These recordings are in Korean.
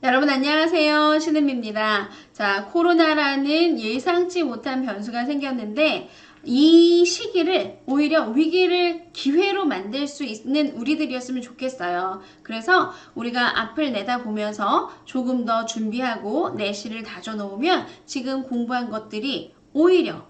여러분 안녕하세요. 신은미입니다. 자, 코로나라는 예상치 못한 변수가 생겼는데 이 시기를 오히려 위기를 기회로 만들 수 있는 우리들이었으면 좋겠어요. 그래서 우리가 앞을 내다보면서 조금 더 준비하고 내실을 다져놓으면 지금 공부한 것들이 오히려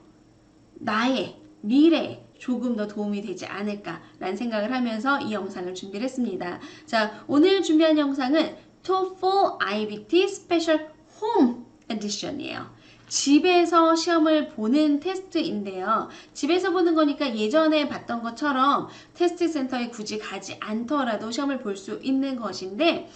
나의 미래에 조금 더 도움이 되지 않을까라는 생각을 하면서 이 영상을 준비를 했습니다. 자, 오늘 준비한 영상은 TOEFL IBT Special Home Edition이에요. 집에서 시험을 보는 테스트인데요. 집에서 보는 거니까 예전에 봤던 것처럼 테스트 센터에 굳이 가지 않더라도 시험을 볼 수 있는 것인데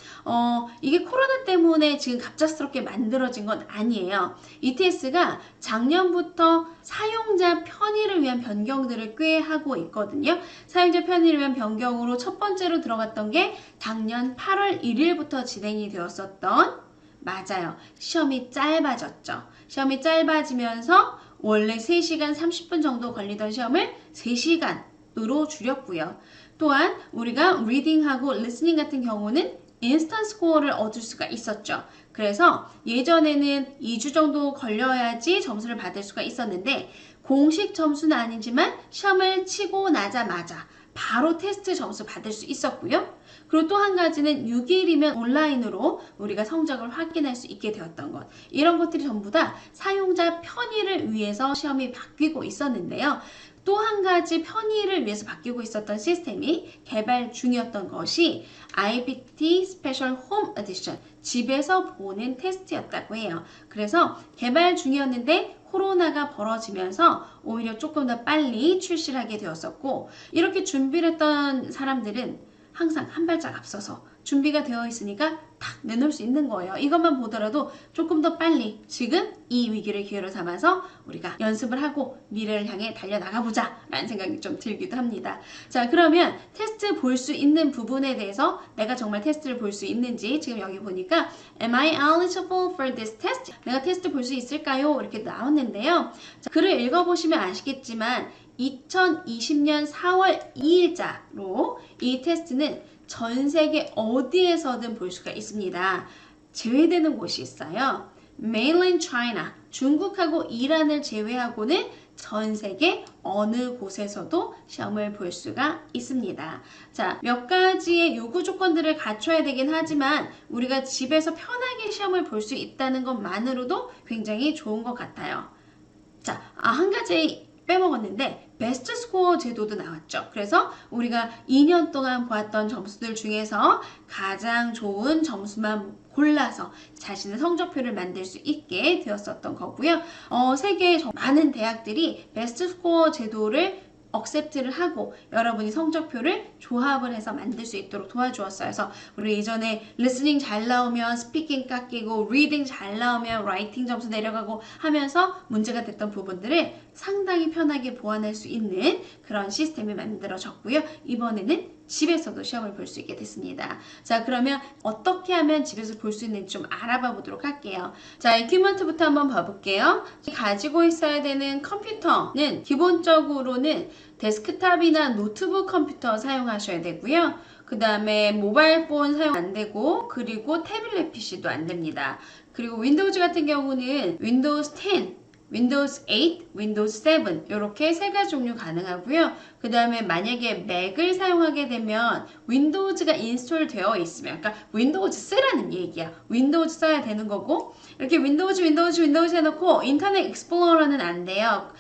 이게 코로나 때문에 지금 갑작스럽게 만들어진 건 아니에요. ETS가 작년부터 사용자 편의를 위한 변경들을 꽤 하고 있거든요. 사용자 편의를 위한 변경으로 첫 번째로 들어갔던 게 작년 8월 1일부터 진행이 되었었던 맞아요. 시험이 짧아졌죠. 시험이 짧아지면서 원래 3시간 30분 정도 걸리던 시험을 3시간으로 줄였고요. 또한 우리가 리딩하고 리스닝 같은 경우는 인스턴트 스코어를 얻을 수가 있었죠. 그래서 예전에는 2주 정도 걸려야지 점수를 받을 수가 있었는데 공식 점수는 아니지만 시험을 치고 나자마자 바로 테스트 점수 받을 수 있었고요. 그리고 또 한 가지는 6일이면 온라인으로 우리가 성적을 확인할 수 있게 되었던 것. 이런 것들이 전부 다 사용자 편의를 위해서 시험이 바뀌고 있었는데요. 또 한 가지 편의를 위해서 바뀌고 있었던 시스템이 개발 중이었던 것이 IBT Special Home Edition, 집에서 보는 테스트였다고 해요. 그래서 개발 중이었는데 코로나가 벌어지면서 오히려 조금 더 빨리 출시를 하게 되었었고, 이렇게 준비를 했던 사람들은 항상 한 발짝 앞서서 준비가 되어 있으니까 탁 내놓을 수 있는 거예요. 이것만 보더라도 조금 더 빨리 지금 이 위기를 기회로 삼아서 우리가 연습을 하고 미래를 향해 달려나가보자 라는 생각이 좀 들기도 합니다. 자, 그러면 테스트 볼 수 있는 부분에 대해서 내가 정말 테스트를 볼 수 있는지 지금 여기 보니까 Am I eligible for this test? 내가 테스트 볼 수 있을까요? 이렇게 나왔는데요. 자, 글을 읽어보시면 아시겠지만 2020년 4월 2일자로 이 테스트는 전 세계 어디에서든 볼 수가 있습니다. 제외되는 곳이 있어요. Mainland China, 중국하고 이란을 제외하고는 전 세계 어느 곳에서도 시험을 볼 수가 있습니다. 자, 몇 가지의 요구 조건들을 갖춰야 되긴 하지만 우리가 집에서 편하게 시험을 볼 수 있다는 것만으로도 굉장히 좋은 것 같아요. 자, 한 가지 빼먹었는데 베스트 스코어 제도도 나왔죠. 그래서 우리가 2년 동안 보았던 점수들 중에서 가장 좋은 점수만 골라서 자신의 성적표를 만들 수 있게 되었었던 거고요. 세계 많은 대학들이 베스트 스코어 제도를 억셉트를 하고 여러분이 성적표를 조합을 해서 만들 수 있도록 도와주었어요. 그래서 우리 예전에 리스닝 잘 나오면 스피킹 깎이고 리딩 잘 나오면 라이팅 점수 내려가고 하면서 문제가 됐던 부분들을 상당히 편하게 보완할 수 있는 그런 시스템이 만들어졌고요. 이번에는 집에서도 시험을 볼 수 있게 됐습니다. 자, 그러면 어떻게 하면 집에서 볼 수 있는지 좀 알아봐 보도록 할게요. 자, 이퀴먼트부터 한번 봐볼게요. 가지고 있어야 되는 컴퓨터는 기본적으로는 데스크탑이나 노트북 컴퓨터 사용하셔야 되고요. 그 다음에 모바일 폰 사용 안 되고, 그리고 태블릿 PC도 안 됩니다. 그리고 윈도우즈 같은 경우는 윈도우즈 10, 윈도우즈 8, 윈도우즈 7 이렇게 세 가지 종류 가능하고요. 그 다음에 만약에 맥을 사용하게 되면 윈도우즈가 인스톨 되어 있으면, 그러니까 윈도우즈 쓰라는 얘기야. 윈도우즈 써야 되는 거고, 이렇게 윈도우즈 해놓고 인터넷 익스플로러는 안 돼요.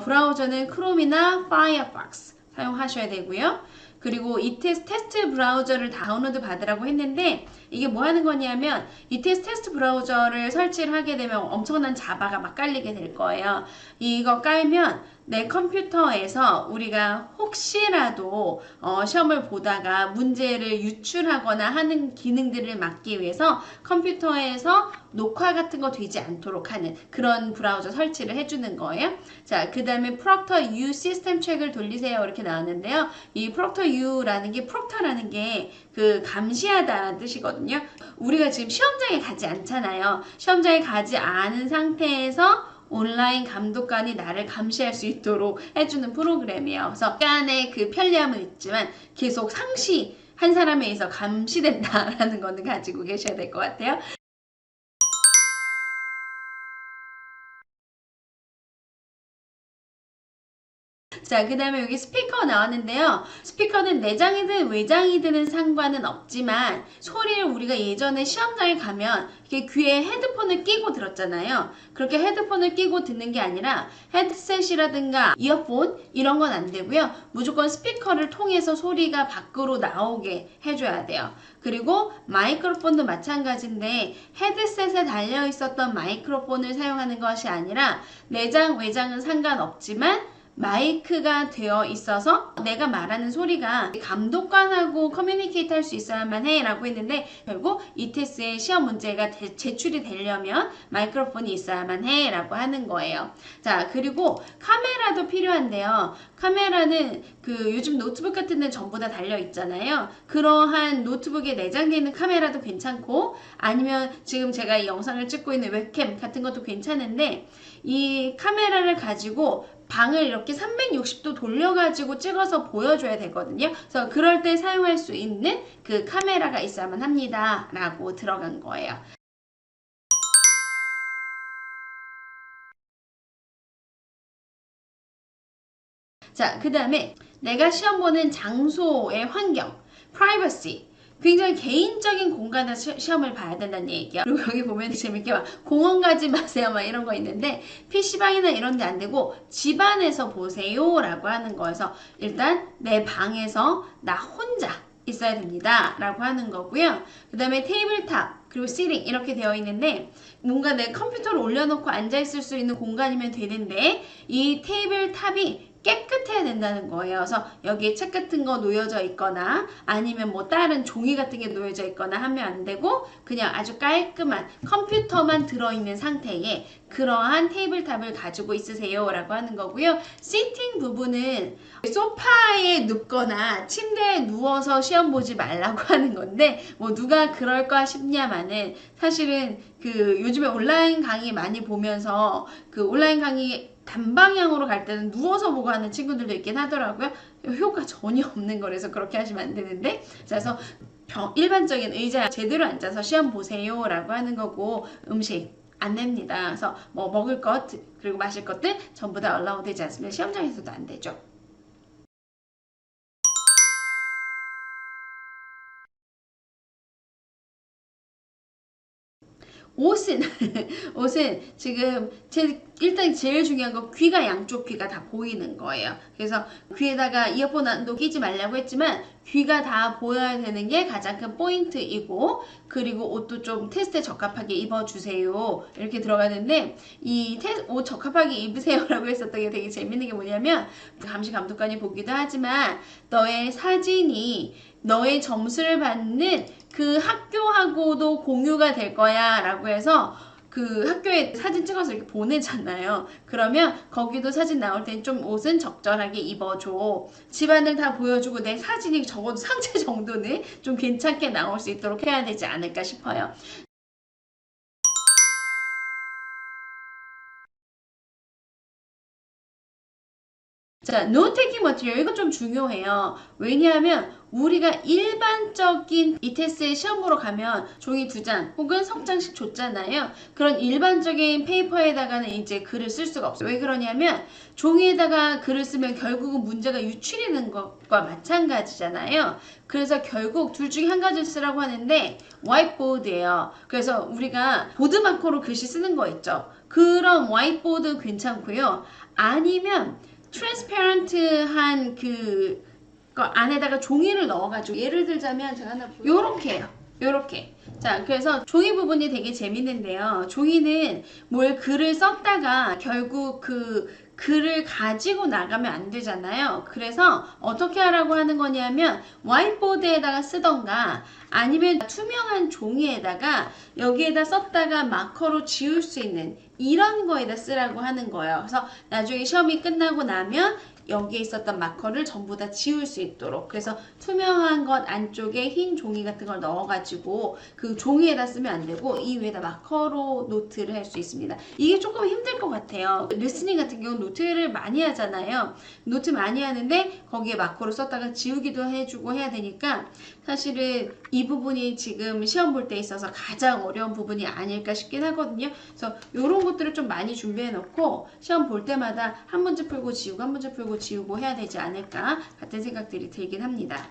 브라우저는 크롬이나 파이어폭스 사용하셔야 되고요. 그리고 이 테스트 브라우저를 다운로드 받으라고 했는데 이게 뭐 하는 거냐면 이 테스트 브라우저를 설치를 하게 되면 엄청난 자바가 막 깔리게 될 거예요. 이거 깔면 내 컴퓨터에서 우리가 혹시라도 시험을 보다가 문제를 유출하거나 하는 기능들을 막기 위해서 컴퓨터에서 녹화 같은 거 되지 않도록 하는 그런 브라우저 설치를 해주는 거예요. 자, 그 다음에 프록터 U 시스템 책을 돌리세요 이렇게 나왔는데요. 이 프록터 U라는 게 프록터라는 게 그 감시하다라는 뜻이거든요. 우리가 지금 시험장에 가지 않잖아요. 시험장에 가지 않은 상태에서 온라인 감독관이 나를 감시할 수 있도록 해주는 프로그램이에요. 그래서 약간의 그 편리함은 있지만 계속 상시 한 사람에 의해서 감시된다라는 거는 가지고 계셔야 될 것 같아요. 자, 그 다음에 여기 스피커 나왔는데요. 스피커는 내장이든 외장이든 상관은 없지만 소리를 우리가 예전에 시험장에 가면 이렇게 귀에 헤드폰을 끼고 들었잖아요. 그렇게 헤드폰을 끼고 듣는 게 아니라 헤드셋이라든가 이어폰 이런 건 안 되고요. 무조건 스피커를 통해서 소리가 밖으로 나오게 해줘야 돼요. 그리고 마이크로폰도 마찬가지인데 헤드셋에 달려 있었던 마이크로폰을 사용하는 것이 아니라 내장, 외장은 상관없지만 마이크가 되어 있어서 내가 말하는 소리가 감독관하고 커뮤니케이트 할 수 있어야만 해 라고 했는데 결국 이 테스트의 시험 문제가 제출이 되려면 마이크로폰이 있어야만 해 라고 하는 거예요. 자, 그리고 카메라도 필요한데요. 카메라는 요즘 노트북 같은 데 전부 다 달려 있잖아요. 그러한 노트북에 내장되어 있는 카메라도 괜찮고 아니면 지금 제가 이 영상을 찍고 있는 웹캠 같은 것도 괜찮은데 이 카메라를 가지고 방을 이렇게 360도 돌려가지고 찍어서 보여줘야 되거든요. 그래서 그럴 때 사용할 수 있는 그 카메라가 있어야만 합니다. 라고 들어간 거예요. 자, 그 다음에 내가 시험 보는 장소의 환경, privacy. 굉장히 개인적인 공간에서 시험을 봐야 된다는 얘기야. 그리고 여기 보면 재밌게 막 공원 가지 마세요 막 이런 거 있는데 PC방이나 이런 데 안 되고 집안에서 보세요 라고 하는 거여서 일단 내 방에서 나 혼자 있어야 됩니다 라고 하는 거고요. 그 다음에 테이블탑 그리고 시링 이렇게 되어 있는데 뭔가 내 컴퓨터를 올려놓고 앉아있을 수 있는 공간이면 되는데 이 테이블탑이 깨끗해야 된다는 거예요. 그래서 여기에 책 같은 거 놓여져 있거나 아니면 뭐 다른 종이 같은 게 놓여져 있거나 하면 안 되고 그냥 아주 깔끔한 컴퓨터만 들어있는 상태의 그러한 테이블탑을 가지고 있으세요 라고 하는 거고요. 시팅 부분은 소파에 눕거나 침대에 누워서 시험 보지 말라고 하는 건데 뭐 누가 그럴까 싶냐마는 사실은 요즘에 온라인 강의 많이 보면서 온라인 강의 단방향으로 갈 때는 누워서 보고 하는 친구들도 있긴 하더라고요. 효과 전혀 없는 거라서 그렇게 하시면 안 되는데 그래서 일반적인 의자에 제대로 앉아서 시험 보세요 라고 하는 거고 음식 안 냅니다. 그래서 뭐 먹을 것 그리고 마실 것들 전부 다 얼라우 되지 않으면 시험장에서도 안 되죠. 옷은 옷은 지금 일단 제일 중요한 거 귀가 양쪽 귀가 다 보이는 거예요. 그래서 귀에다가 이어폰도 끼지 말라고 했지만 귀가 다 보여야 되는 게 가장 큰 포인트이고 그리고 옷도 좀 테스트에 적합하게 입어주세요 이렇게 들어가는데 이 옷 적합하게 입으세요 라고 했었던 게 되게 재밌는 게 뭐냐면 감시 감독관이 보기도 하지만 너의 사진이 너의 점수를 받는 그 학교하고도 공유가 될 거야 라고 해서 학교에 사진 찍어서 이렇게 보내잖아요. 그러면 거기도 사진 나올 땐 좀 옷은 적절하게 입어줘. 집안을 다 보여주고 내 사진이 적어도 상체 정도는 좀 괜찮게 나올 수 있도록 해야 되지 않을까 싶어요. 자, 노트 테이킹 머티리얼 이거 좀 중요해요. 왜냐하면 우리가 일반적인 이 테스트에 시험 보러 가면 종이 2장 혹은 석 장씩 줬잖아요. 그런 일반적인 페이퍼에다가는 이제 글을 쓸 수가 없어요. 왜 그러냐면 종이에다가 글을 쓰면 결국은 문제가 유출이 되는 것과 마찬가지잖아요. 그래서 결국 둘 중에 한 가지를 쓰라고 하는데 화이트보드예요. 그래서 우리가 보드 마커로 글씨 쓰는 거 있죠. 그런 화이트보드 괜찮고요. 아니면 트랜스페런트한 거 안에다가 종이를 넣어가지고 예를 들자면 제가 하나 요렇게요. 요렇게. 자, 그래서 종이 부분이 되게 재밌는데요. 종이는 뭘 글을 썼다가 결국 글을 가지고 나가면 안 되잖아요. 그래서 어떻게 하라고 하는 거냐면 화이트보드에다가 쓰던가 아니면 투명한 종이에다가 여기에다 썼다가 마커로 지울 수 있는 이런 거에다 쓰라고 하는 거예요. 그래서 나중에 시험이 끝나고 나면 여기에 있었던 마커를 전부 다 지울 수 있도록 그래서 투명한 것 안쪽에 흰 종이 같은 걸 넣어가지고 그 종이에다 쓰면 안 되고 이 위에다 마커로 노트를 할 수 있습니다. 이게 조금 힘들 것 같아요. 리스닝 같은 경우는 노트를 많이 하잖아요. 노트 많이 하는데 거기에 마커로 썼다가 지우기도 해주고 해야 되니까 사실은 이 부분이 지금 시험 볼 때 있어서 가장 어려운 부분이 아닐까 싶긴 하거든요. 그래서 이런 것들을 좀 많이 준비해 놓고 시험 볼 때마다 한 문제 풀고 지우고 한 문제 풀고 지우고 해야 되지 않을까 같은 생각들이 들긴 합니다.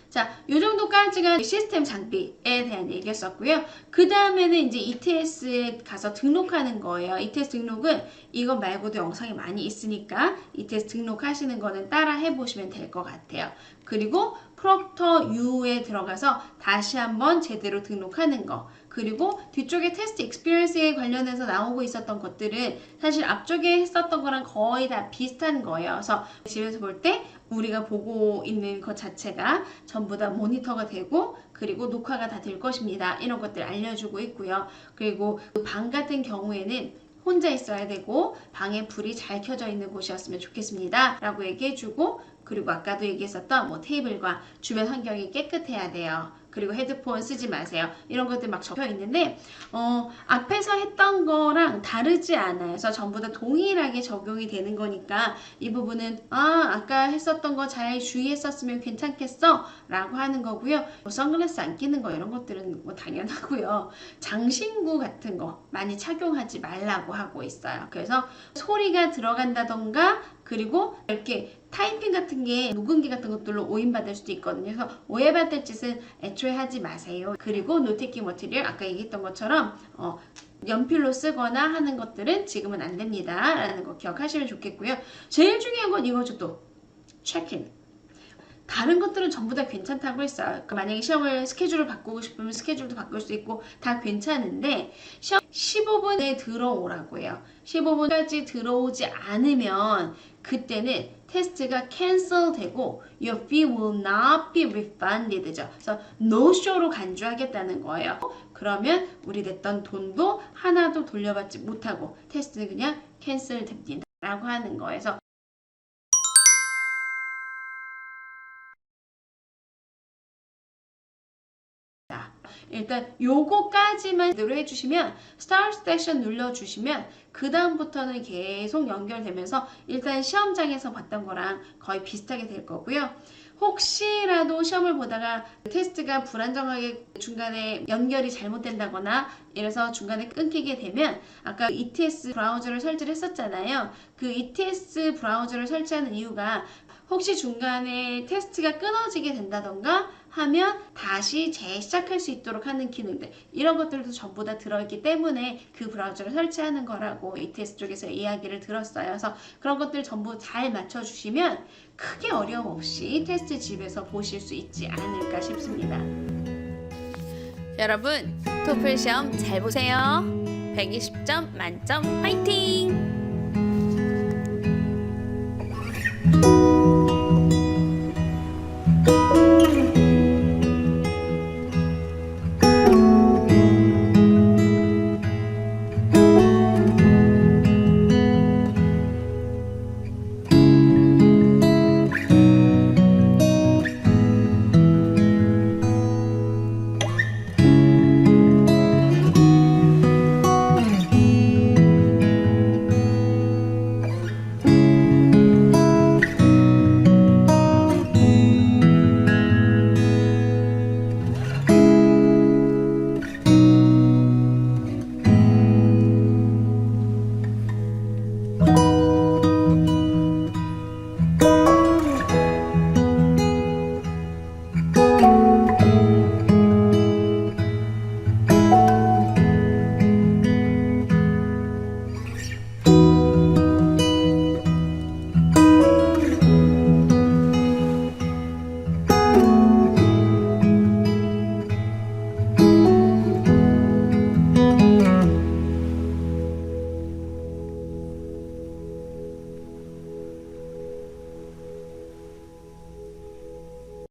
자, 요 정도까지가 시스템 장비에 대한 얘기였었고요. 그 다음에는 이제 ETS에 가서 등록하는 거예요. ETS 등록은 이거 말고도 영상이 많이 있으니까 ETS 등록하시는 거는 따라 해보시면 될 것 같아요. 그리고 프록터 U에 들어가서 다시 한번 제대로 등록하는 거. 그리고 뒤쪽에 테스트 익스피리언스에 관련해서 나오고 있었던 것들은 사실 앞쪽에 했었던 거랑 거의 다 비슷한 거예요. 그래서 집에서 볼 때 우리가 보고 있는 것 자체가 전부 다 모니터가 되고 그리고 녹화가 다 될 것입니다. 이런 것들 알려주고 있고요. 그리고 방 같은 경우에는 혼자 있어야 되고 방에 불이 잘 켜져 있는 곳이었으면 좋겠습니다. 라고 얘기해주고 그리고 아까도 얘기했었던 뭐 테이블과 주변 환경이 깨끗해야 돼요. 그리고 헤드폰 쓰지 마세요. 이런 것들 막 적혀 있는데 앞에서 했던 거랑 다르지 않아요. 그래서 전부 다 동일하게 적용이 되는 거니까 이 부분은 아까 했었던 거 잘 주의했었으면 괜찮겠어 라고 하는 거고요. 뭐 선글라스 안 끼는 거 이런 것들은 뭐 당연하고요. 장신구 같은 거 많이 착용하지 말라고 하고 있어요. 그래서 소리가 들어간다던가 그리고 이렇게 타이핑 같은 게 녹음기 같은 것들로 오인받을 수도 있거든요. 그래서 오해받을 짓은 애초에 하지 마세요. 그리고 노테킹 머티리얼 아까 얘기했던 것처럼 연필로 쓰거나 하는 것들은 지금은 안 됩니다. 라는 거 기억하시면 좋겠고요. 제일 중요한 건 이거죠 또. 체크인. 다른 것들은 전부 다 괜찮다고 했어요. 만약에 시험을 스케줄을 바꾸고 싶으면 스케줄도 바꿀 수 있고 다 괜찮은데 시험 15분에 들어오라고 해요. 15분까지 들어오지 않으면 그때는 테스트가 cancel 되고 your fee will not be refunded죠. 그래서 no show로 간주하겠다는 거예요. 그러면 우리 냈던 돈도 하나도 돌려받지 못하고 테스트는 그냥 cancel 됩니다. 라고 하는 거예요. 일단 요거까지만 제대로 해주시면 스타트 스테이션 눌러주시면 그 다음부터는 계속 연결되면서 일단 시험장에서 봤던 거랑 거의 비슷하게 될 거고요. 혹시라도 시험을 보다가 테스트가 불안정하게 중간에 연결이 잘못된다거나 이래서 중간에 끊기게 되면 아까 ETS 브라우저를 설치를 했었잖아요. 그 ETS 브라우저를 설치하는 이유가 혹시 중간에 테스트가 끊어지게 된다던가 하면 다시 재시작할 수 있도록 하는 기능들 이런 것들도 전부 다 들어있기 때문에 그 브라우저를 설치하는 거라고 ETS 쪽에서 이야기를 들었어요. 그래서 그런 것들 전부 잘 맞춰주시면 크게 어려움 없이 테스트 집에서 보실 수 있지 않을까 싶습니다. 여러분 토플 시험 잘 보세요. 120점 만점 화이팅!